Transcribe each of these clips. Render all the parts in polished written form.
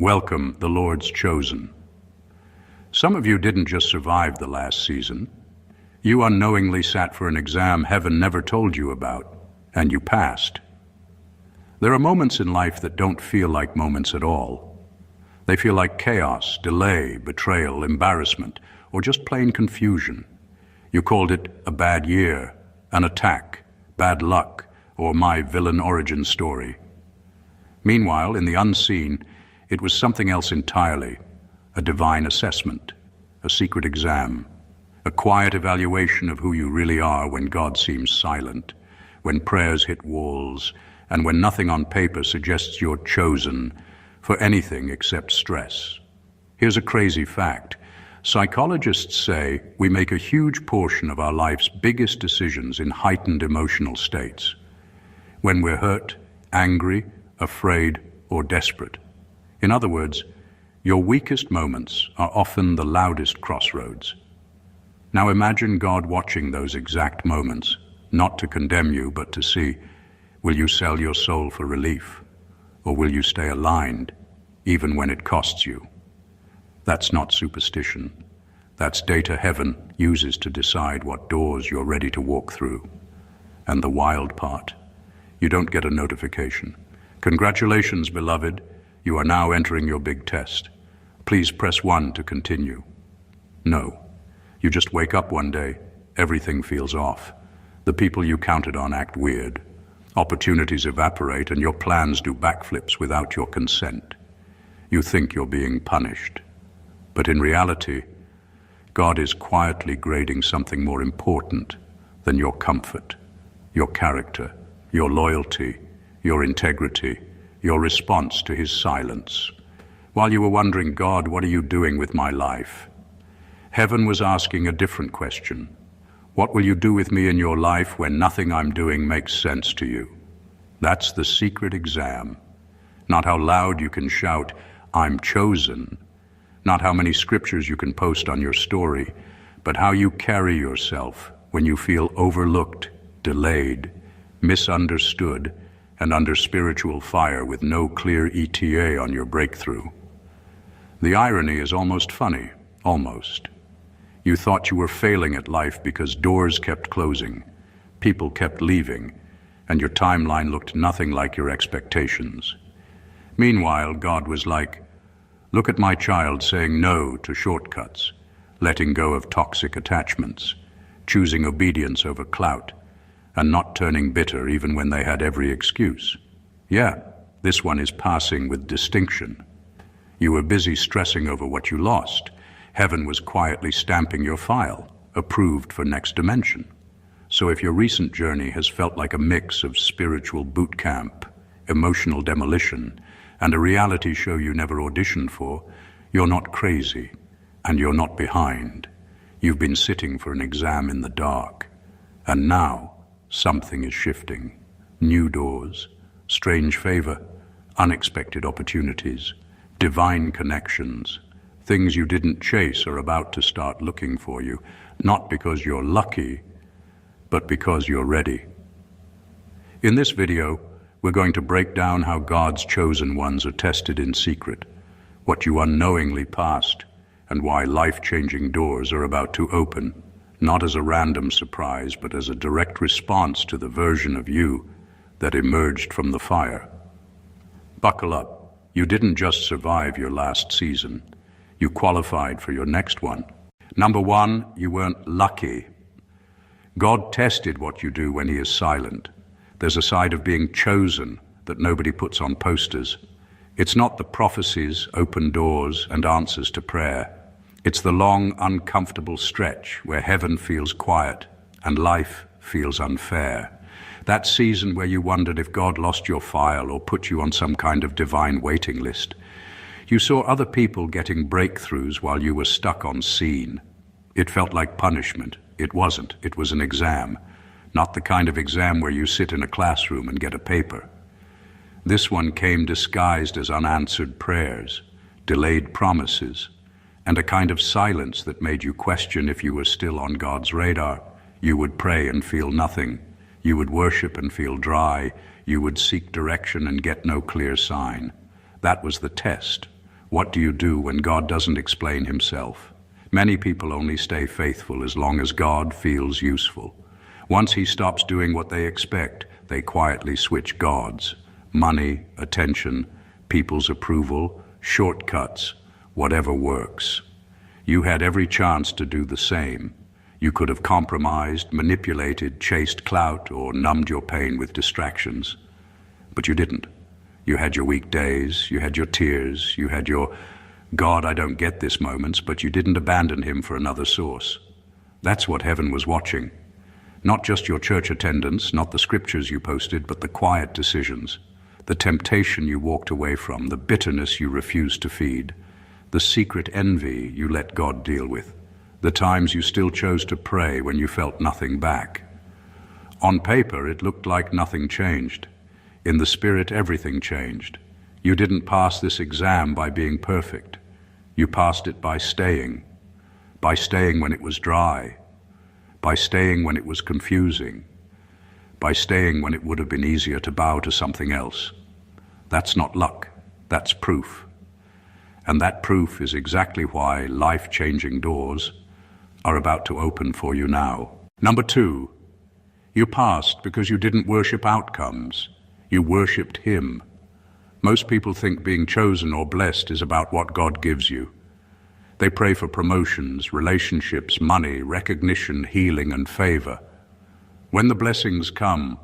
Welcome, the Lord's chosen. Some of you didn't just survive the last season. You unknowingly sat for an exam heaven never told you about, and you passed. There are moments in life that don't feel like moments at all. They feel like chaos, delay, betrayal, embarrassment, or just plain confusion. You called it a bad year, an attack, bad luck, or my villain origin story. Meanwhile, in the unseen, it was something else entirely, a divine assessment, a secret exam, a quiet evaluation of who you really are when God seems silent, when prayers hit walls, and when nothing on paper suggests you're chosen for anything except stress. Here's a crazy fact. Psychologists say we make a huge portion of our life's biggest decisions in heightened emotional states, when we're hurt, angry, afraid, or desperate. In other words, your weakest moments are often the loudest crossroads. Now imagine God watching those exact moments, not to condemn you, but to see, will you sell your soul for relief? Or will you stay aligned, even when it costs you? That's not superstition. That's data heaven uses to decide what doors you're ready to walk through. And the wild part, you don't get a notification. Congratulations, beloved. You are now entering your big test. Please press 1 to continue. No. You just wake up one day, everything feels off. The people you counted on act weird. Opportunities evaporate and your plans do backflips without your consent. You think you're being punished. But in reality, God is quietly grading something more important than your comfort, your character, your loyalty, your integrity, your response to his silence. While you were wondering, God, what are you doing with my life? Heaven was asking a different question. What will you do with me in your life when nothing I'm doing makes sense to you? That's the secret exam. Not how loud you can shout, I'm chosen. Not how many scriptures you can post on your story, but how you carry yourself when you feel overlooked, delayed, misunderstood, and under spiritual fire with no clear ETA on your breakthrough. The irony is almost funny, almost. You thought you were failing at life because doors kept closing, people kept leaving, and your timeline looked nothing like your expectations. Meanwhile, God was like, look at my child saying no to shortcuts, letting go of toxic attachments, choosing obedience over clout, and not turning bitter even when they had every excuse. Yeah, this one is passing with distinction. You were busy stressing over what you lost. Heaven was quietly stamping your file, approved for next dimension. So if your recent journey has felt like a mix of spiritual boot camp, emotional demolition, and a reality show you never auditioned for, you're not crazy, and you're not behind. You've been sitting for an exam in the dark, and now, something is shifting. New doors, strange favor, unexpected opportunities, divine connections. Things you didn't chase are about to start looking for you, not because you're lucky, but because you're ready. In this video, we're going to break down how God's chosen ones are tested in secret, what you unknowingly passed, and why life-changing doors are about to open. Not as a random surprise, but as a direct response to the version of you that emerged from the fire. Buckle up. You didn't just survive your last season. You qualified for your next one. Number 1, you weren't lucky. God tested what you do when he is silent. There's a side of being chosen that nobody puts on posters. It's not the prophecies, open doors, and answers to prayer. It's the long, uncomfortable stretch where heaven feels quiet and life feels unfair. That season where you wondered if God lost your file or put you on some kind of divine waiting list. You saw other people getting breakthroughs while you were stuck on scene. It felt like punishment. It wasn't. It was an exam. Not the kind of exam where you sit in a classroom and get a paper. This one came disguised as unanswered prayers, delayed promises, and a kind of silence that made you question if you were still on God's radar. You would pray and feel nothing. You would worship and feel dry. You would seek direction and get no clear sign. That was the test. What do you do when God doesn't explain himself? Many people only stay faithful as long as God feels useful. Once he stops doing what they expect, they quietly switch gods. Money, attention, people's approval, shortcuts, whatever works. You had every chance to do the same. You could have compromised, manipulated, chased clout, or numbed your pain with distractions. But you didn't. You had your weak days, you had your tears, you had your God, I don't get this moments, but you didn't abandon him for another source. That's what heaven was watching. Not just your church attendance, not the scriptures you posted, but the quiet decisions, the temptation you walked away from, the bitterness you refused to feed, the secret envy you let God deal with, the times you still chose to pray when you felt nothing back. On paper, it looked like nothing changed. In the spirit, everything changed. You didn't pass this exam by being perfect. You passed it by staying when it was dry, by staying when it was confusing, by staying when it would have been easier to bow to something else. That's not luck, that's proof. And that proof is exactly why life-changing doors are about to open for you now. Number 2, you passed because you didn't worship outcomes. You worshipped him. Most people think being chosen or blessed is about what God gives you. They pray for promotions, relationships, money, recognition, healing, and favor. When the blessings come,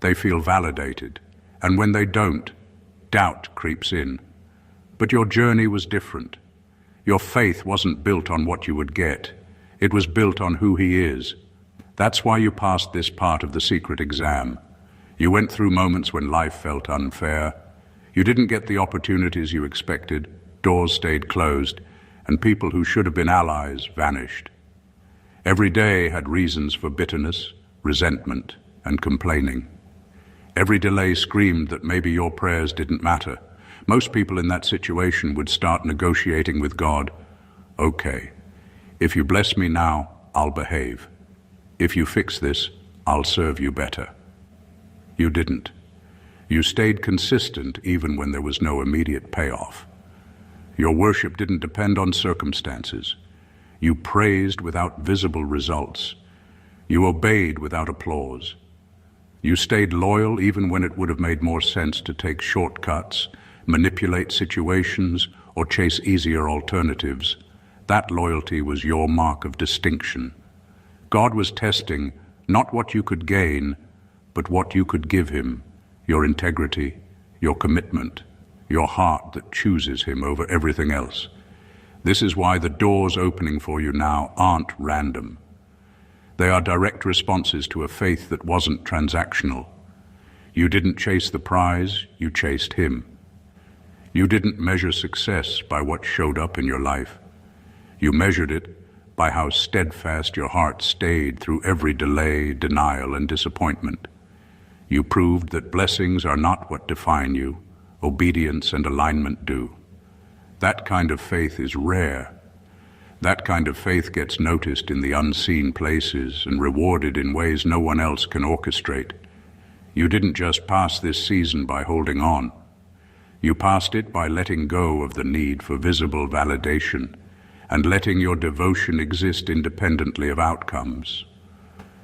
they feel validated, and when they don't, doubt creeps in. But your journey was different. Your faith wasn't built on what you would get. It was built on who he is. That's why you passed this part of the secret exam. You went through moments when life felt unfair. You didn't get the opportunities you expected, doors stayed closed, and people who should have been allies vanished. Every day had reasons for bitterness, resentment, and complaining. Every delay screamed that maybe your prayers didn't matter. Most people in that situation would start negotiating with God. Okay, if you bless me now, I'll behave. If you fix this, I'll serve you better. You didn't. You stayed consistent even when there was no immediate payoff. Your worship didn't depend on circumstances. You praised without visible results. You obeyed without applause. You stayed loyal even when it would have made more sense to take shortcuts, manipulate situations, or chase easier alternatives. That loyalty was your mark of distinction. God was testing not what you could gain, but what you could give him, your integrity, your commitment, your heart that chooses him over everything else. This is why the doors opening for you now aren't random. They are direct responses to a faith that wasn't transactional. You didn't chase the prize, you chased him. You didn't measure success by what showed up in your life. You measured it by how steadfast your heart stayed through every delay, denial, and disappointment. You proved that blessings are not what define you, obedience and alignment do. That kind of faith is rare. That kind of faith gets noticed in the unseen places and rewarded in ways no one else can orchestrate. You didn't just pass this season by holding on. You passed it by letting go of the need for visible validation and letting your devotion exist independently of outcomes.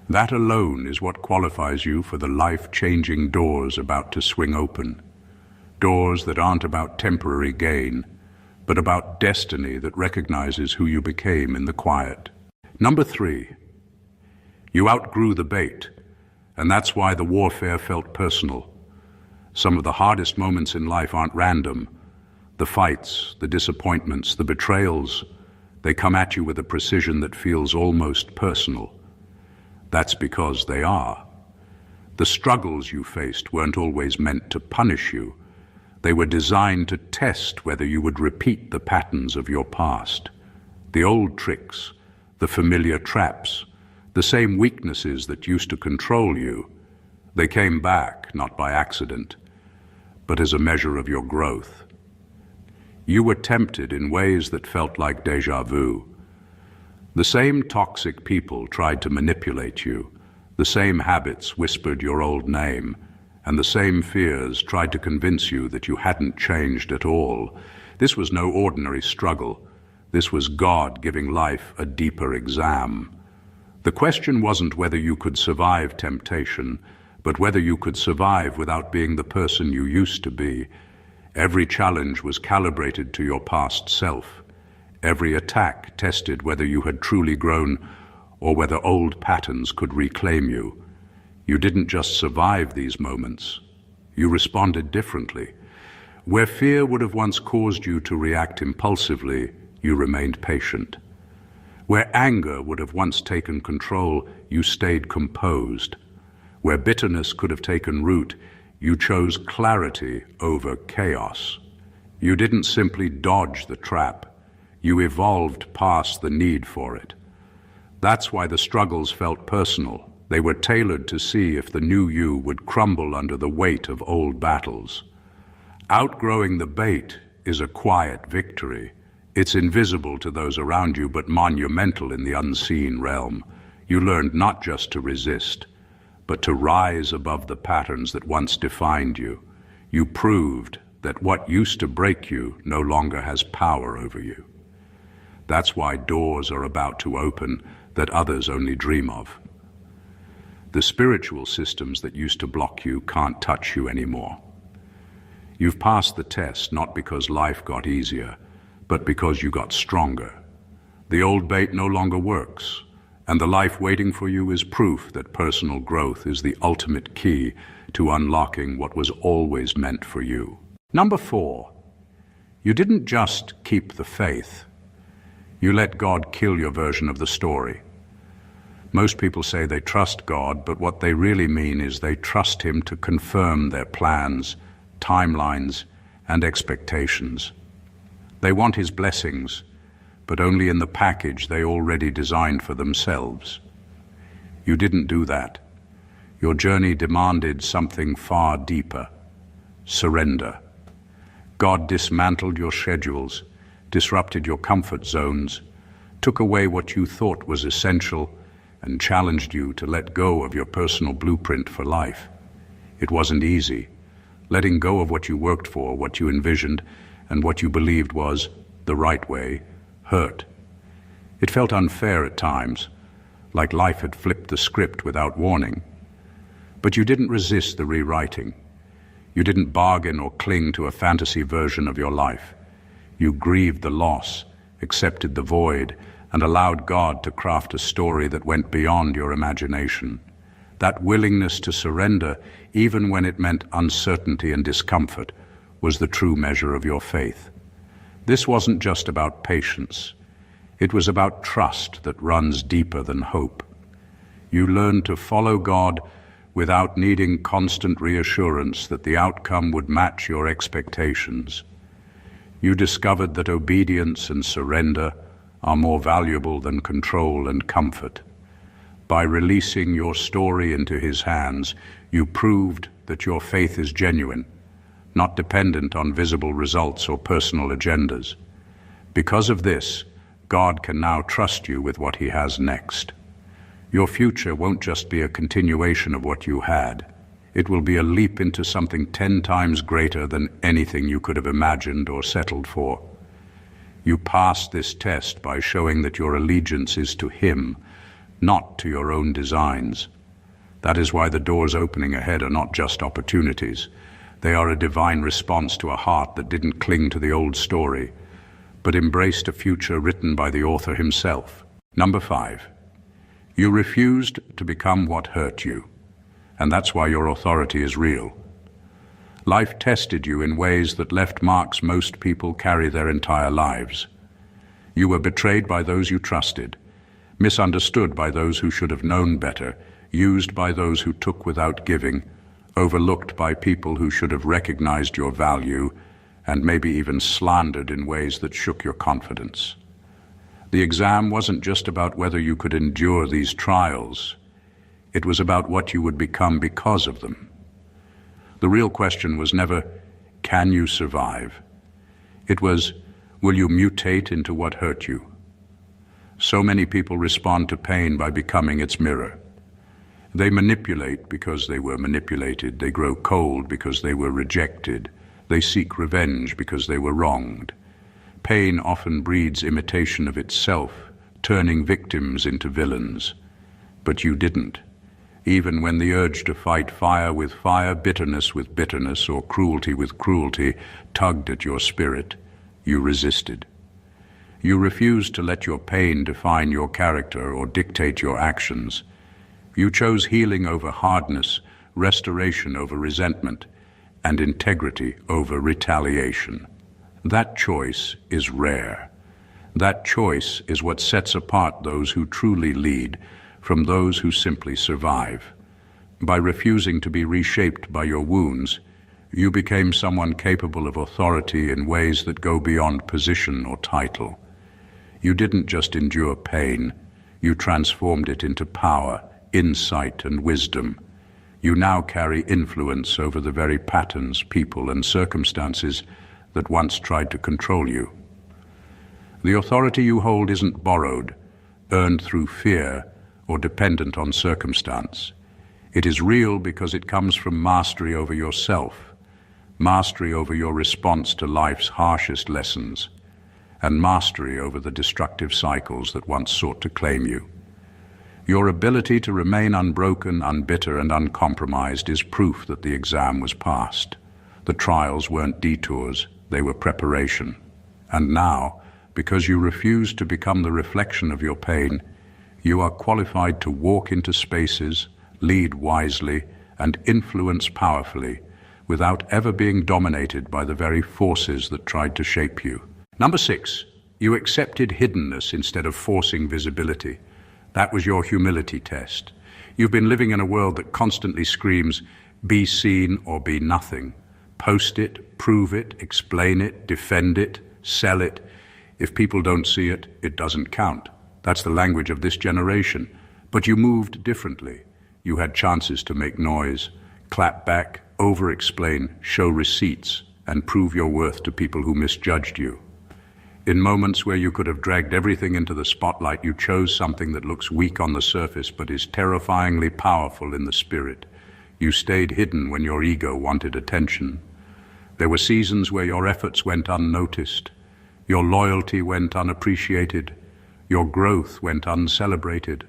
That alone is what qualifies you for the life-changing doors about to swing open. Doors that aren't about temporary gain, but about destiny that recognizes who you became in the quiet. Number 3, you outgrew the bait, and that's why the warfare felt personal. Some of the hardest moments in life aren't random. The fights, the disappointments, the betrayals, they come at you with a precision that feels almost personal. That's because they are. The struggles you faced weren't always meant to punish you. They were designed to test whether you would repeat the patterns of your past. The old tricks, the familiar traps, the same weaknesses that used to control you, they came back not by accident, but as a measure of your growth. You were tempted in ways that felt like déjà vu. The same toxic people tried to manipulate you. The same habits whispered your old name, and the same fears tried to convince you that you hadn't changed at all, This was no ordinary struggle. This was God giving life a deeper exam. The question wasn't whether you could survive temptation, but whether you could survive without being the person you used to be. Every challenge was calibrated to your past self. Every attack tested whether you had truly grown or whether old patterns could reclaim you. You didn't just survive these moments. You responded differently. Where fear would have once caused you to react impulsively, you remained patient. Where anger would have once taken control, you stayed composed. Where bitterness could have taken root, you chose clarity over chaos. You didn't simply dodge the trap. You evolved past the need for it. That's why the struggles felt personal. They were tailored to see if the new you would crumble under the weight of old battles. Outgrowing the bait is a quiet victory. It's invisible to those around you, but monumental in the unseen realm. You learned not just to resist, but to rise above the patterns that once defined you. You proved that what used to break you no longer has power over you. That's why doors are about to open that others only dream of. The spiritual systems that used to block you can't touch you anymore. You've passed the test not because life got easier, but because you got stronger. The old bait no longer works, and the life waiting for you is proof that personal growth is the ultimate key to unlocking what was always meant for you. Number 4, you didn't just keep the faith. You let God kill your version of the story. Most people say they trust God, but what they really mean is they trust Him to confirm their plans, timelines, and expectations. They want His blessings, but only in the package they already designed for themselves. You didn't do that. Your journey demanded something far deeper: surrender. God dismantled your schedules, disrupted your comfort zones, took away what you thought was essential, and challenged you to let go of your personal blueprint for life. It wasn't easy. Letting go of what you worked for, what you envisioned, and what you believed was the right way, hurt. It felt unfair at times, like life had flipped the script without warning. But you didn't resist the rewriting. You didn't bargain or cling to a fantasy version of your life. You grieved the loss, accepted the void, and allowed God to craft a story that went beyond your imagination. That willingness to surrender, even when it meant uncertainty and discomfort, was the true measure of your faith. This wasn't just about patience. It was about trust that runs deeper than hope. You learned to follow God without needing constant reassurance that the outcome would match your expectations. You discovered that obedience and surrender are more valuable than control and comfort. By releasing your story into His hands, you proved that your faith is genuine, not dependent on visible results or personal agendas. Because of this, God can now trust you with what He has next. Your future won't just be a continuation of what you had. It will be a leap into something 10 times greater than anything you could have imagined or settled for. You passed this test by showing that your allegiance is to Him, not to your own designs. That is why the doors opening ahead are not just opportunities. They are a divine response to a heart that didn't cling to the old story, but embraced a future written by the author himself. Number 5, you refused to become what hurt you, and that's why your authority is real. Life tested you in ways that left marks most people carry their entire lives. You were betrayed by those you trusted, misunderstood by those who should have known better, used by those who took without giving, overlooked by people who should have recognized your value, and maybe even slandered in ways that shook your confidence. The exam wasn't just about whether you could endure these trials. It was about what you would become because of them. The real question was never, can you survive? It was, will you mutate into what hurt you? So many people respond to pain by becoming its mirror. They manipulate because they were manipulated. They grow cold because they were rejected. They seek revenge because they were wronged. Pain often breeds imitation of itself, turning victims into villains. But you didn't. Even when the urge to fight fire with fire, bitterness with bitterness, or cruelty with cruelty tugged at your spirit, you resisted. You refused to let your pain define your character or dictate your actions. You chose healing over hardness, restoration over resentment, and integrity over retaliation. That choice is rare. That choice is what sets apart those who truly lead from those who simply survive. By refusing to be reshaped by your wounds, you became someone capable of authority in ways that go beyond position or title. You didn't just endure pain, you transformed it into power, insight, and wisdom. You now carry influence over the very patterns, people, and circumstances that once tried to control you. The authority you hold isn't borrowed, earned through fear, or dependent on circumstance. It is real because it comes from mastery over yourself, mastery over your response to life's harshest lessons, and mastery over the destructive cycles that once sought to claim you. Your ability to remain unbroken, unbitter, and uncompromised is proof that the exam was passed. The trials weren't detours, they were preparation. And now, because you refused to become the reflection of your pain, you are qualified to walk into spaces, lead wisely, and influence powerfully without ever being dominated by the very forces that tried to shape you. Number 6, you accepted hiddenness instead of forcing visibility. That was your humility test. You've been living in a world that constantly screams, be seen or be nothing. Post it, prove it, explain it, defend it, sell it. If people don't see it, it doesn't count. That's the language of this generation. But you moved differently. You had chances to make noise, clap back, over-explain, show receipts, and prove your worth to people who misjudged you. In moments where you could have dragged everything into the spotlight, you chose something that looks weak on the surface but is terrifyingly powerful in the spirit. You stayed hidden when your ego wanted attention. There were seasons where your efforts went unnoticed, your loyalty went unappreciated, your growth went uncelebrated.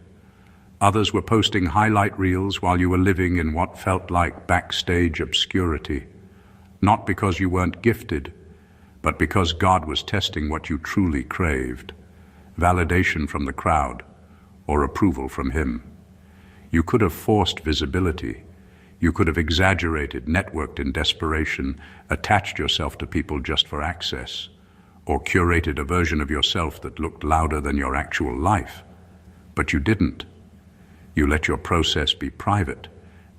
Others were posting highlight reels while you were living in what felt like backstage obscurity. Not because you weren't gifted, but because God was testing what you truly craved, validation from the crowd or approval from Him. You could have forced visibility. You could have exaggerated, networked in desperation, attached yourself to people just for access, or curated a version of yourself that looked louder than your actual life. But you didn't. You let your process be private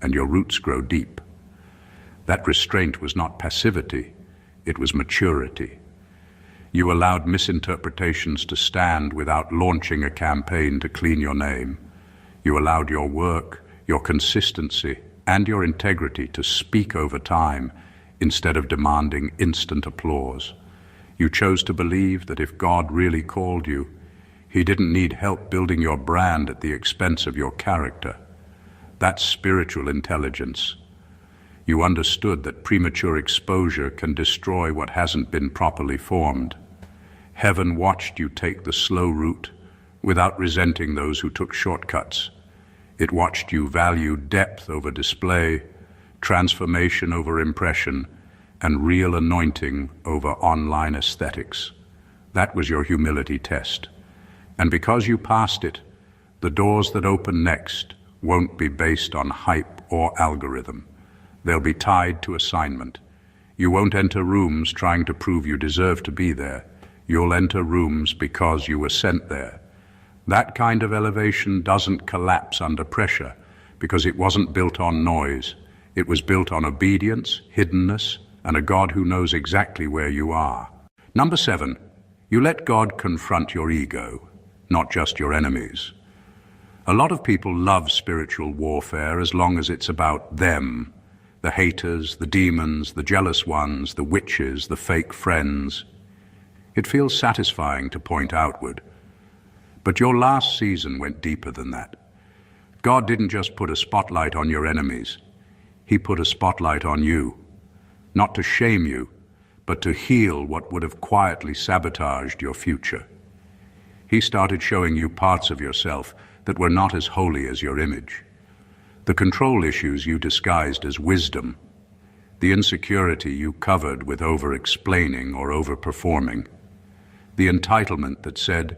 and your roots grow deep. That restraint was not passivity, it was maturity. You allowed misinterpretations to stand without launching a campaign to clean your name. You allowed your work, your consistency, and your integrity to speak over time instead of demanding instant applause. You chose to believe that if God really called you, He didn't need help building your brand at the expense of your character. That's spiritual intelligence. You understood that premature exposure can destroy what hasn't been properly formed. Heaven watched you take the slow route without resenting those who took shortcuts. It watched you value depth over display, transformation over impression, and real anointing over online aesthetics. That was your humility test. And because you passed it, the doors that open next won't be based on hype or algorithm. They'll be tied to assignment. You won't enter rooms trying to prove you deserve to be there. You'll enter rooms because you were sent there. That kind of elevation doesn't collapse under pressure because it wasn't built on noise. It was built on obedience, hiddenness, and a God who knows exactly where you are. Number 7, you let God confront your ego, not just your enemies. A lot of people love spiritual warfare as long as it's about them. The haters, the demons, the jealous ones, the witches, the fake friends. It feels satisfying to point outward. But your last season went deeper than that. God didn't just put a spotlight on your enemies. He put a spotlight on you. Not to shame you, but to heal what would have quietly sabotaged your future. He started showing you parts of yourself that were not as holy as your image. The control issues you disguised as wisdom. The insecurity you covered with over-explaining or over-performing. The entitlement that said,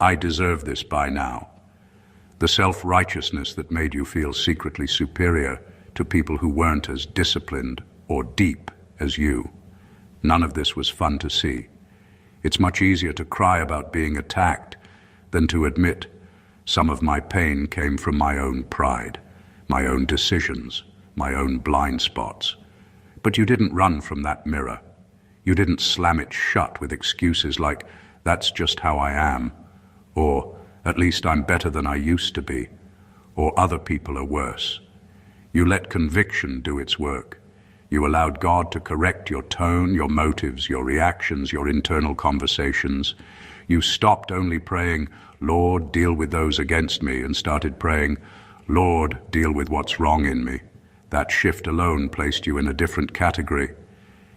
"I deserve this by now." The self-righteousness that made you feel secretly superior to people who weren't as disciplined or deep as you. None of this was fun to see. It's much easier to cry about being attacked than to admit some of my pain came from my own pride, my own decisions, my own blind spots. But you didn't run from that mirror. You didn't slam it shut with excuses like, "That's just how I am," or "At least I'm better than I used to be," or "Other people are worse." You let conviction do its work. You allowed God to correct your tone, your motives, your reactions, your internal conversations. You stopped only praying, "Lord, deal with those against me," and started praying, "Lord, deal with what's wrong in me." That shift alone placed you in a different category.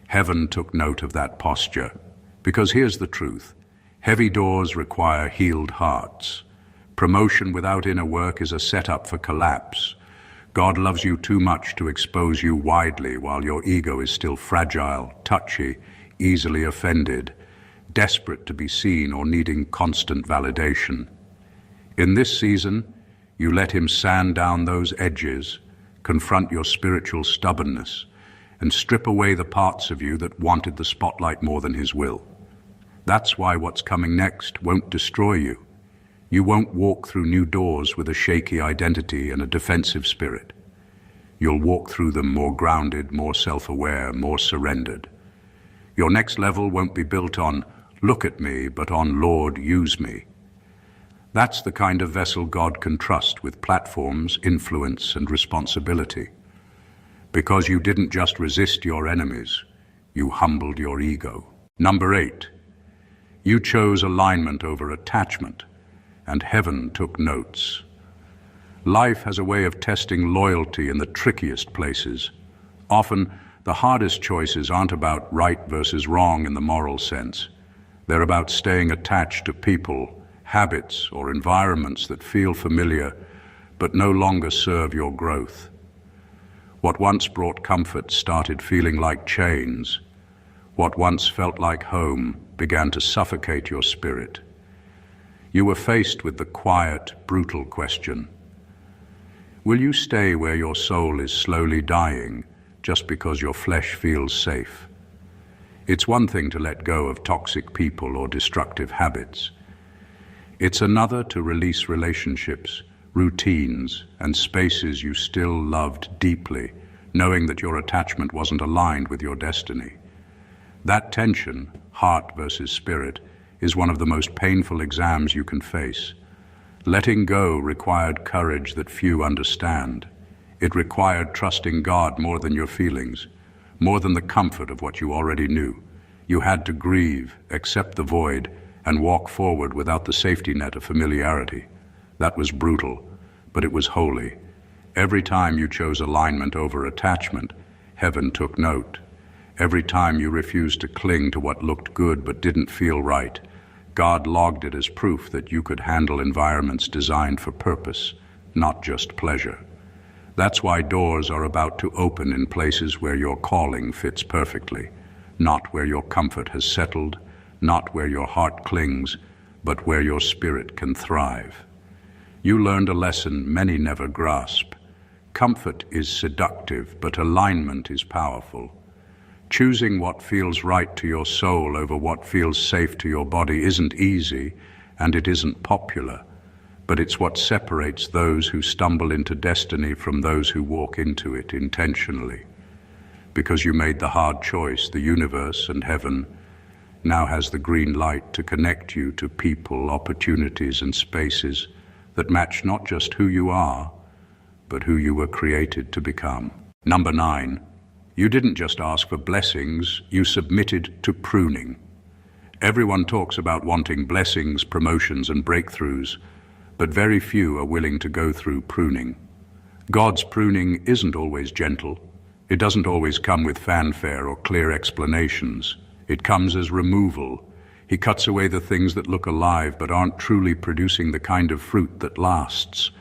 Heaven took note of that posture. Because here's the truth. Heavy doors require healed hearts. Promotion without inner work is a setup for collapse. God loves you too much to expose you widely while your ego is still fragile, touchy, easily offended, desperate to be seen or needing constant validation. In this season, you let him sand down those edges, confront your spiritual stubbornness, and strip away the parts of you that wanted the spotlight more than his will. That's why what's coming next won't destroy you. You won't walk through new doors with a shaky identity and a defensive spirit. You'll walk through them more grounded, more self-aware, more surrendered. Your next level won't be built on, "Look at me," but on, "Lord, use me." That's the kind of vessel God can trust with platforms, influence, and responsibility. Because you didn't just resist your enemies, you humbled your ego. Number 8, you chose alignment over attachment, and heaven took notes. Life has a way of testing loyalty in the trickiest places. Often, the hardest choices aren't about right versus wrong in the moral sense. They're about staying attached to people, habits, or environments that feel familiar but no longer serve your growth. What once brought comfort started feeling like chains. What once felt like home began to suffocate your spirit. You were faced with the quiet, brutal question: will you stay where your soul is slowly dying just because your flesh feels safe? It's one thing to let go of toxic people or destructive habits. It's another to release relationships, routines, and spaces you still loved deeply, knowing that your attachment wasn't aligned with your destiny. That tension, heart versus spirit, is one of the most painful exams you can face. Letting go required courage that few understand. It required trusting God more than your feelings, more than the comfort of what you already knew. You had to grieve, accept the void, and walk forward without the safety net of familiarity. That was brutal, but it was holy. Every time you chose alignment over attachment, heaven took note. Every time you refused to cling to what looked good but didn't feel right, God logged it as proof that you could handle environments designed for purpose, not just pleasure. That's why doors are about to open in places where your calling fits perfectly, not where your comfort has settled, not where your heart clings, but where your spirit can thrive. You learned a lesson many never grasp. Comfort is seductive, but alignment is powerful. Choosing what feels right to your soul over what feels safe to your body isn't easy, and it isn't popular, but it's what separates those who stumble into destiny from those who walk into it intentionally. Because you made the hard choice, the universe and heaven now has the green light to connect you to people, opportunities, and spaces that match not just who you are, but who you were created to become. Number 9. You didn't just ask for blessings, you submitted to pruning. Everyone talks about wanting blessings, promotions, and breakthroughs, but very few are willing to go through pruning. God's pruning isn't always gentle. It doesn't always come with fanfare or clear explanations. It comes as removal. He cuts away the things that look alive but aren't truly producing the kind of fruit that lasts.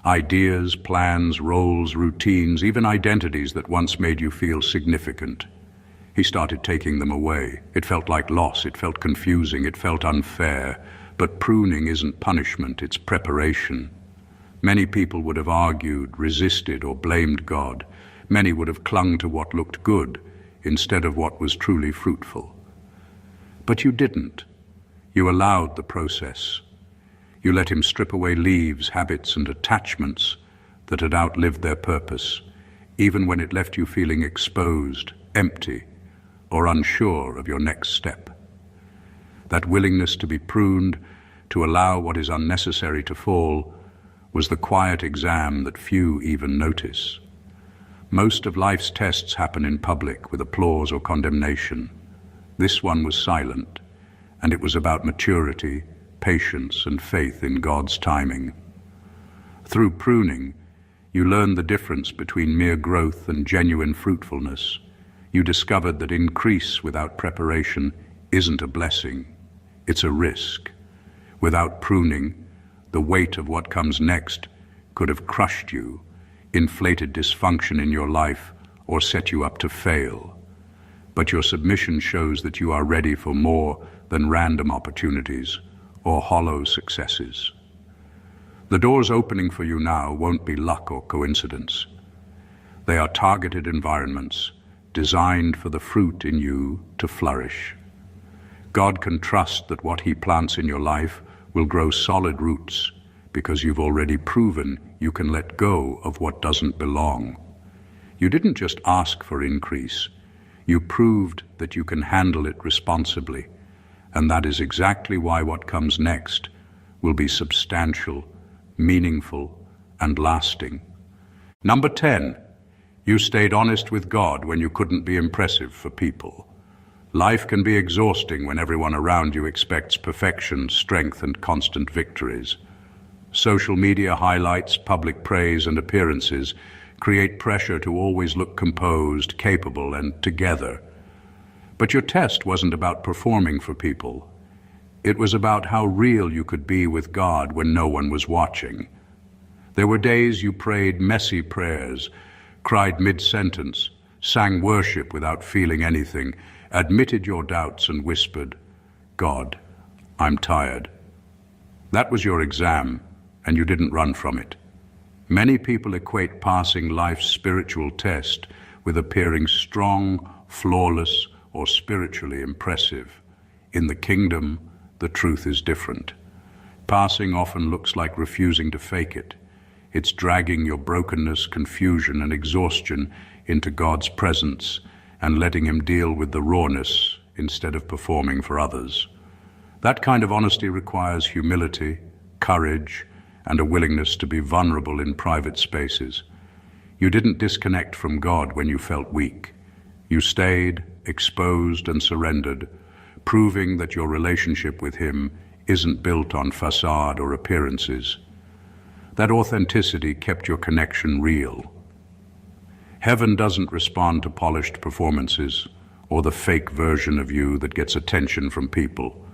Ideas, plans, roles, routines, even identities that once made you feel significant. He started taking them away. It felt like loss, it felt confusing, it felt unfair. But pruning isn't punishment, it's preparation. Many people would have argued, resisted, or blamed God. Many would have clung to what looked good instead of what was truly fruitful. But you didn't. You allowed the process. You let him strip away leaves, habits, and attachments that had outlived their purpose, even when it left you feeling exposed, empty, or unsure of your next step. That willingness to be pruned, to allow what is unnecessary to fall, was the quiet exam that few even notice. Most of life's tests happen in public with applause or condemnation. This one was silent, and it was about maturity, patience, and faith in God's timing. Through pruning, you learned the difference between mere growth and genuine fruitfulness. You discovered that increase without preparation isn't a blessing, it's a risk. Without pruning, the weight of what comes next could have crushed you, inflated dysfunction in your life, or set you up to fail. But your submission shows that you are ready for more than random opportunities or hollow successes. The doors opening for you now won't be luck or coincidence. They are targeted environments designed for the fruit in you to flourish. God can trust that what He plants in your life will grow solid roots because you've already proven you can let go of what doesn't belong. You didn't just ask for increase, you proved that you can handle it responsibly, and that is exactly why what comes next will be substantial, meaningful, and lasting. Number 10, you stayed honest with God when you couldn't be impressive for people. Life can be exhausting when everyone around you expects perfection, strength, and constant victories. Social media highlights, public praise, and appearances create pressure to always look composed, capable, and together. But your test wasn't about performing for people. It was about how real you could be with God when no one was watching. There were days you prayed messy prayers, cried mid-sentence, sang worship without feeling anything, admitted your doubts and whispered, "God, I'm tired." That was your exam, and you didn't run from it. Many people equate passing life's spiritual test with appearing strong, flawless, or spiritually impressive. In the kingdom, the truth is different. Passing often looks like refusing to fake it. It's dragging your brokenness, confusion, and exhaustion into God's presence and letting Him deal with the rawness instead of performing for others. That kind of honesty requires humility, courage, and a willingness to be vulnerable in private spaces. You didn't disconnect from God when you felt weak. You stayed, exposed, and surrendered, proving that your relationship with Him isn't built on facade or appearances. That authenticity kept your connection real. Heaven doesn't respond to polished performances or the fake version of you that gets attention from people.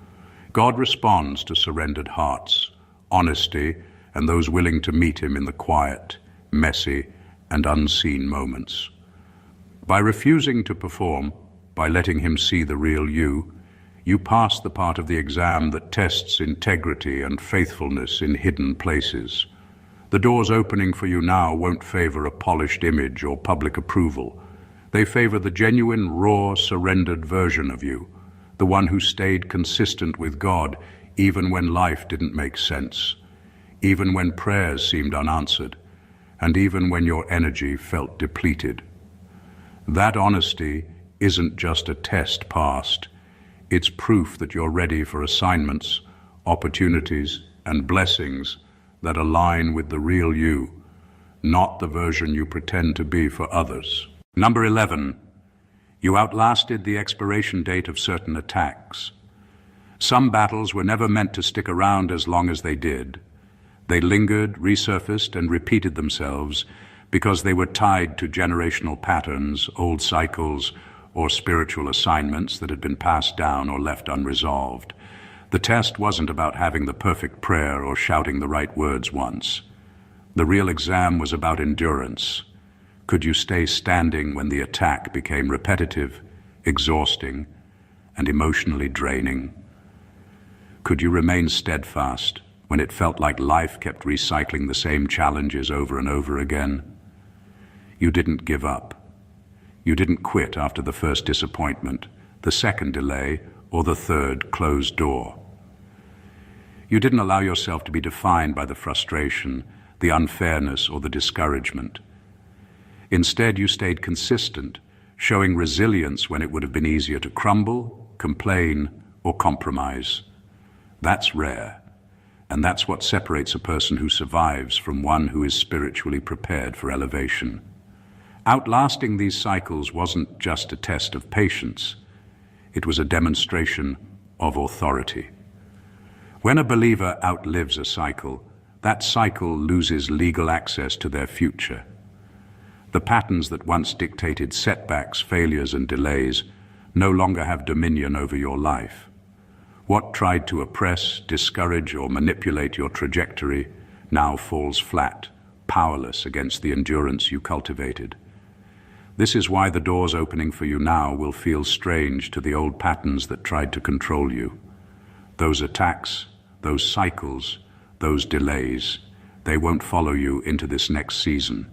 God responds to surrendered hearts, honesty, and those willing to meet Him in the quiet, messy, and unseen moments. By refusing to perform, by letting Him see the real you, you pass the part of the exam that tests integrity and faithfulness in hidden places. The doors opening for you now won't favor a polished image or public approval. They favor the genuine, raw, surrendered version of you, the one who stayed consistent with God even when life didn't make sense, even when prayers seemed unanswered, and even when your energy felt depleted. That honesty isn't just a test passed. It's proof that you're ready for assignments, opportunities, and blessings that align with the real you, not the version you pretend to be for others. Number 11, you outlasted the expiration date of certain attacks. Some battles were never meant to stick around as long as they did. They lingered, resurfaced, and repeated themselves because they were tied to generational patterns, old cycles, or spiritual assignments that had been passed down or left unresolved. The test wasn't about having the perfect prayer or shouting the right words once. The real exam was about endurance. Could you stay standing when the attack became repetitive, exhausting, and emotionally draining? Could you remain steadfast when it felt like life kept recycling the same challenges over and over again? You didn't give up. You didn't quit after the first disappointment, the second delay, or the third closed door. You didn't allow yourself to be defined by the frustration, the unfairness, or the discouragement. Instead, you stayed consistent, showing resilience when it would have been easier to crumble, complain, or compromise. That's rare, and that's what separates a person who survives from one who is spiritually prepared for elevation. Outlasting these cycles wasn't just a test of patience, it was a demonstration of authority. When a believer outlives a cycle, that cycle loses legal access to their future. The patterns that once dictated setbacks, failures, and delays no longer have dominion over your life. What tried to oppress, discourage, or manipulate your trajectory now falls flat, powerless against the endurance you cultivated. This is why the doors opening for you now will feel strange to the old patterns that tried to control you. Those attacks, those cycles, those delays, they won't follow you into this next season.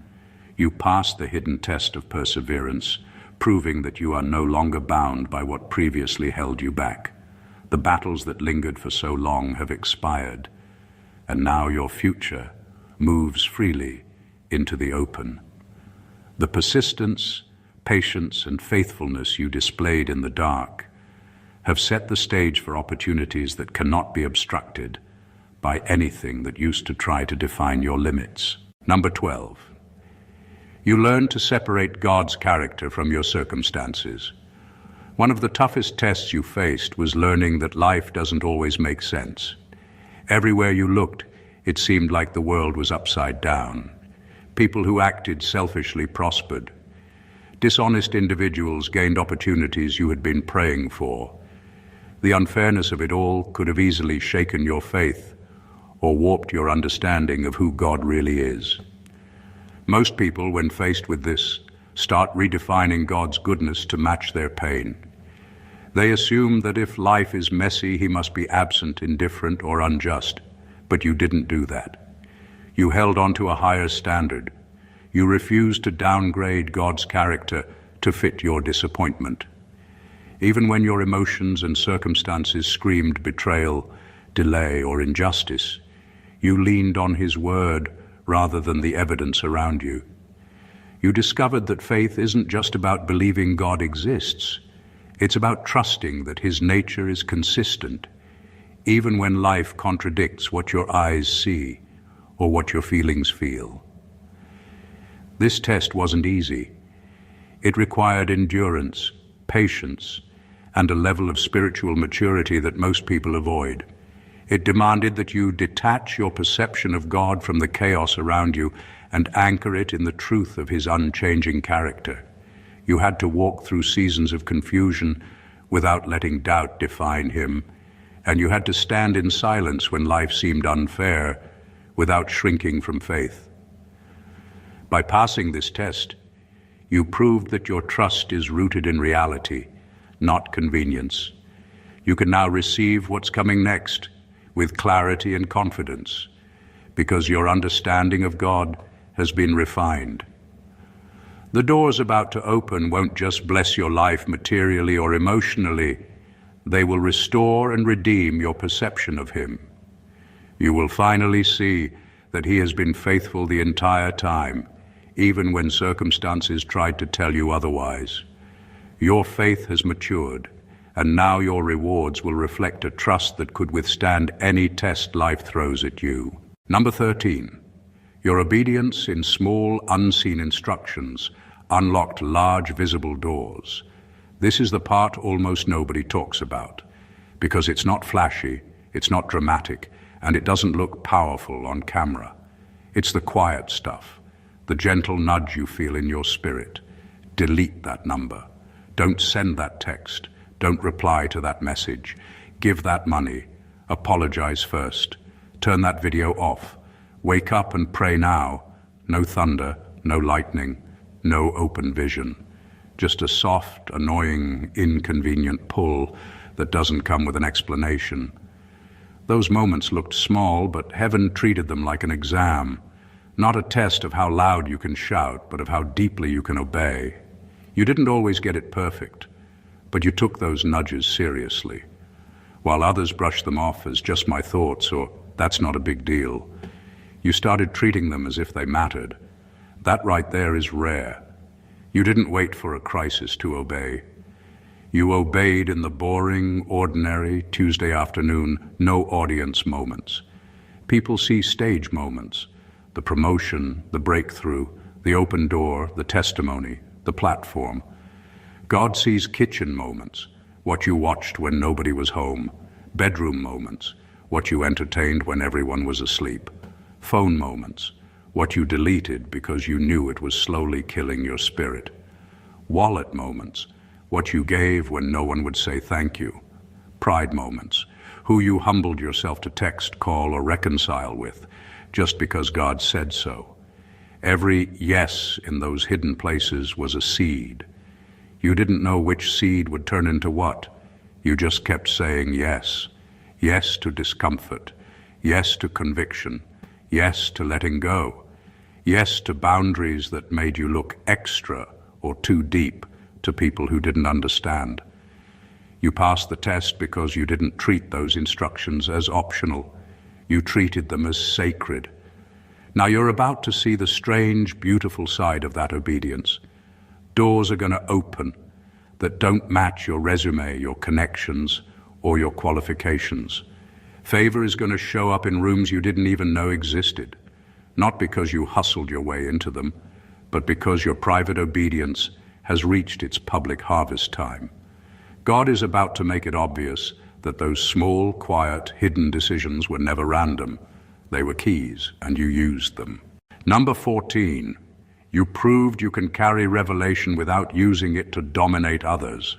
You passed the hidden test of perseverance, proving that you are no longer bound by what previously held you back. The battles that lingered for so long have expired, and now your future moves freely into the open. The persistence, patience, and faithfulness you displayed in the dark have set the stage for opportunities that cannot be obstructed by anything that used to try to define your limits. Number 12. You learn to separate God's character from your circumstances. One of the toughest tests you faced was learning that life doesn't always make sense. Everywhere you looked, it seemed like the world was upside down. People who acted selfishly prospered. Dishonest individuals gained opportunities you had been praying for. The unfairness of it all could have easily shaken your faith or warped your understanding of who God really is. Most people, when faced with this, start redefining God's goodness to match their pain. They assume that if life is messy, he must be absent, indifferent, or unjust. But you didn't do that. You held on to a higher standard. You refused to downgrade God's character to fit your disappointment. Even when your emotions and circumstances screamed betrayal, delay, or injustice, you leaned on his word rather than the evidence around you. You discovered that faith isn't just about believing God exists. It's about trusting that his nature is consistent, even when life contradicts what your eyes see or what your feelings feel. This test wasn't easy. It required endurance, patience, and a level of spiritual maturity that most people avoid. It demanded that you detach your perception of God from the chaos around you and anchor it in the truth of his unchanging character. You had to walk through seasons of confusion without letting doubt define him, and you had to stand in silence when life seemed unfair without shrinking from faith. By passing this test, you proved that your trust is rooted in reality, not convenience. You can now receive what's coming next with clarity and confidence, because your understanding of God has been refined. The doors about to open won't just bless your life materially or emotionally, they will restore and redeem your perception of him. You will finally see that he has been faithful the entire time, even when circumstances tried to tell you otherwise. Your faith has matured, and now your rewards will reflect a trust that could withstand any test life throws at you. Number 13. Your obedience in small, unseen instructions unlocked large, visible doors. This is the part almost nobody talks about, because it's not flashy, it's not dramatic, and it doesn't look powerful on camera. It's the quiet stuff, the gentle nudge you feel in your spirit. Delete that number. Don't send that text. Don't reply to that message. Give that money. Apologize first. Turn that video off. Wake up and pray now. No thunder, no lightning, no open vision. Just a soft, annoying, inconvenient pull that doesn't come with an explanation. Those moments looked small, but heaven treated them like an exam. Not a test of how loud you can shout, but of how deeply you can obey. You didn't always get it perfect, but you took those nudges seriously. While others brushed them off as just my thoughts or that's not a big deal, you started treating them as if they mattered. That right there is rare. You didn't wait for a crisis to obey. You obeyed in the boring, ordinary, Tuesday afternoon, no audience moments. People see stage moments, the promotion, the breakthrough, the open door, the testimony, the platform. God sees kitchen moments, what you watched when nobody was home, bedroom moments, what you entertained when everyone was asleep, phone moments, what you deleted because you knew it was slowly killing your spirit, wallet moments, what you gave when no one would say thank you, pride moments, who you humbled yourself to text, call, or reconcile with, just because God said so. Every yes in those hidden places was a seed. You didn't know which seed would turn into what. You just kept saying yes. Yes to discomfort. Yes to conviction. Yes to letting go. Yes to boundaries that made you look extra or too deep to people who didn't understand. You passed the test because you didn't treat those instructions as optional. You treated them as sacred. Now you're about to see the strange, beautiful side of that obedience. Doors are going to open that don't match your resume, your connections, or your qualifications. Favor is going to show up in rooms you didn't even know existed, not because you hustled your way into them, but because your private obedience has reached its public harvest time. God is about to make it obvious that those small, quiet, hidden decisions were never random. They were keys, and you used them. Number 14, you proved you can carry revelation without using it to dominate others.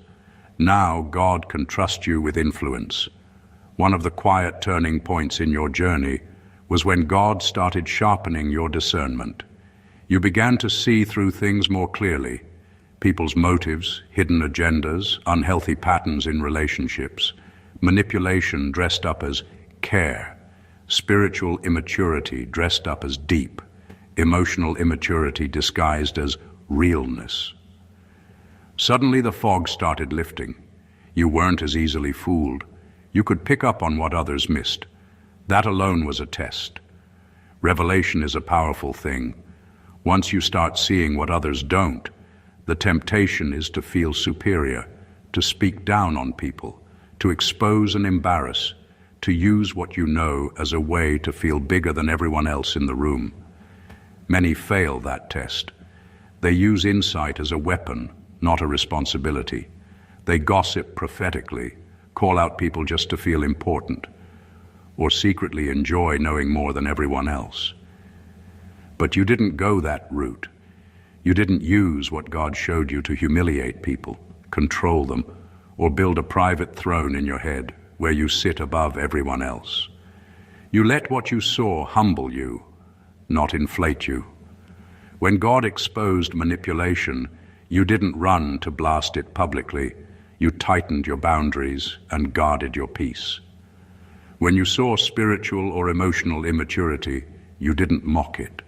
Now God can trust you with influence. One of the quiet turning points in your journey was when God started sharpening your discernment. You began to see through things more clearly. People's motives, hidden agendas, unhealthy patterns in relationships, manipulation dressed up as care, spiritual immaturity dressed up as deep, emotional immaturity disguised as realness. Suddenly the fog started lifting. You weren't as easily fooled. You could pick up on what others missed. That alone was a test. Revelation is a powerful thing. Once you start seeing what others don't, the temptation is to feel superior, to speak down on people, to expose and embarrass, to use what you know as a way to feel bigger than everyone else in the room. Many fail that test. They use insight as a weapon, not a responsibility. They gossip prophetically, call out people just to feel important, or secretly enjoy knowing more than everyone else. But you didn't go that route. You didn't use what God showed you to humiliate people, control them, or build a private throne in your head where you sit above everyone else. You let what you saw humble you, not inflate you. When God exposed manipulation, you didn't run to blast it publicly. You tightened your boundaries and guarded your peace. When you saw spiritual or emotional immaturity, you didn't mock it.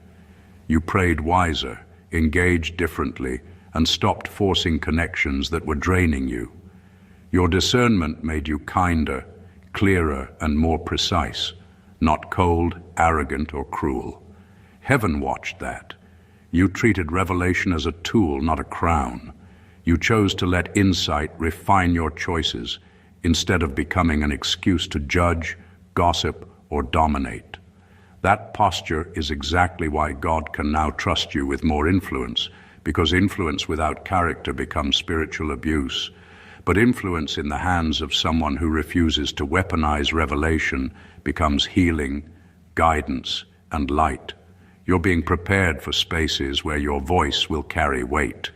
You prayed wiser, engaged differently, and stopped forcing connections that were draining you. Your discernment made you kinder, clearer, and more precise, not cold, arrogant, or cruel. Heaven watched that. You treated revelation as a tool, not a crown. You chose to let insight refine your choices instead of becoming an excuse to judge, gossip, or dominate. That posture is exactly why God can now trust you with more influence, because influence without character becomes spiritual abuse. But influence in the hands of someone who refuses to weaponize revelation becomes healing, guidance, and light. You're being prepared for spaces where your voice will carry weight,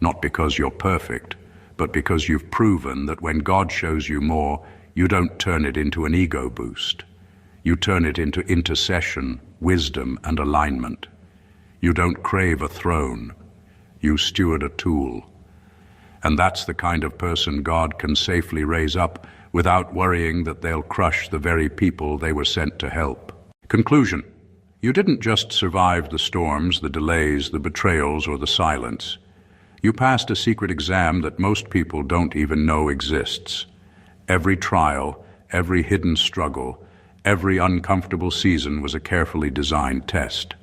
not because you're perfect, but because you've proven that when God shows you more, you don't turn it into an ego boost. You turn it into intercession, wisdom, and alignment. You don't crave a throne. You steward a tool. And that's the kind of person God can safely raise up without worrying that they'll crush the very people they were sent to help. Conclusion. You didn't just survive the storms, the delays, the betrayals, or the silence. You passed a secret exam that most people don't even know exists. Every trial, every hidden struggle, every uncomfortable season was a carefully designed test.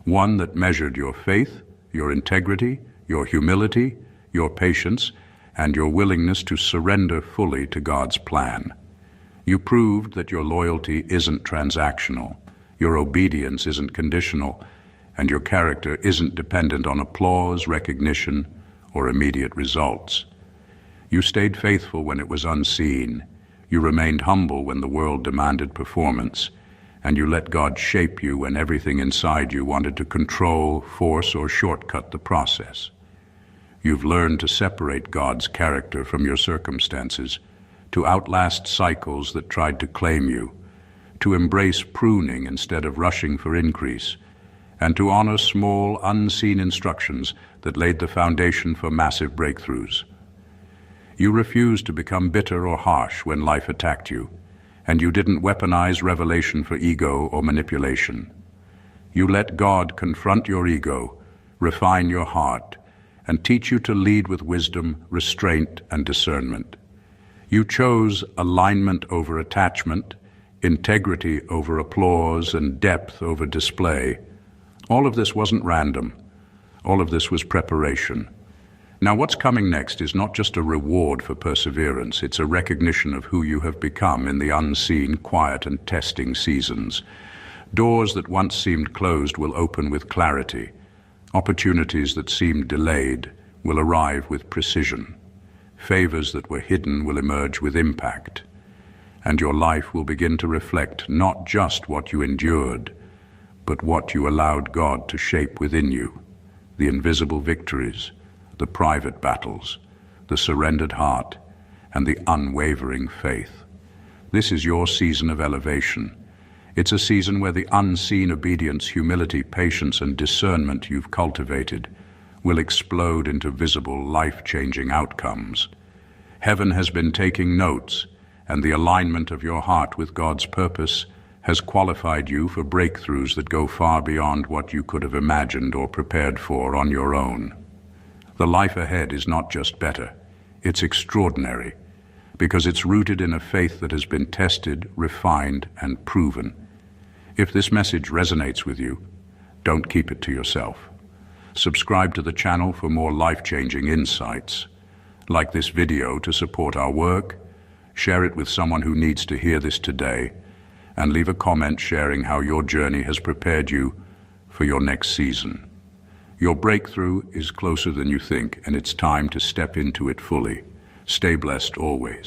One that measured your faith, your integrity, your humility, your patience, and your willingness to surrender fully to God's plan. You proved that your loyalty isn't transactional, your obedience isn't conditional, and your character isn't dependent on applause, recognition, or immediate results. You stayed faithful when it was unseen. You remained humble when the world demanded performance, and you let God shape you when everything inside you wanted to control, force, or shortcut the process. You've learned to separate God's character from your circumstances, to outlast cycles that tried to claim you, to embrace pruning instead of rushing for increase, and to honor small, unseen instructions that laid the foundation for massive breakthroughs. You refused to become bitter or harsh when life attacked you, and you didn't weaponize revelation for ego or manipulation. You let God confront your ego, refine your heart, and teach you to lead with wisdom, restraint, and discernment. You chose alignment over attachment, integrity over applause, and depth over display. All of this wasn't random. All of this was preparation. Now, what's coming next is not just a reward for perseverance, it's a recognition of who you have become in the unseen, quiet, and testing seasons. Doors that once seemed closed will open with clarity. Opportunities that seemed delayed will arrive with precision. Favors that were hidden will emerge with impact. And your life will begin to reflect not just what you endured, but what you allowed God to shape within you. The invisible victories, the private battles, the surrendered heart, and the unwavering faith. This is your season of elevation. It's a season where the unseen obedience, humility, patience, and discernment you've cultivated will explode into visible, life-changing outcomes. Heaven has been taking notes, and the alignment of your heart with God's purpose has qualified you for breakthroughs that go far beyond what you could have imagined or prepared for on your own. The life ahead is not just better, it's extraordinary, because it's rooted in a faith that has been tested, refined, and proven. If this message resonates with you, don't keep it to yourself. Subscribe to the channel for more life-changing insights. Like this video to support our work, share it with someone who needs to hear this today, and leave a comment sharing how your journey has prepared you for your next season. Your breakthrough is closer than you think, and it's time to step into it fully. Stay blessed always.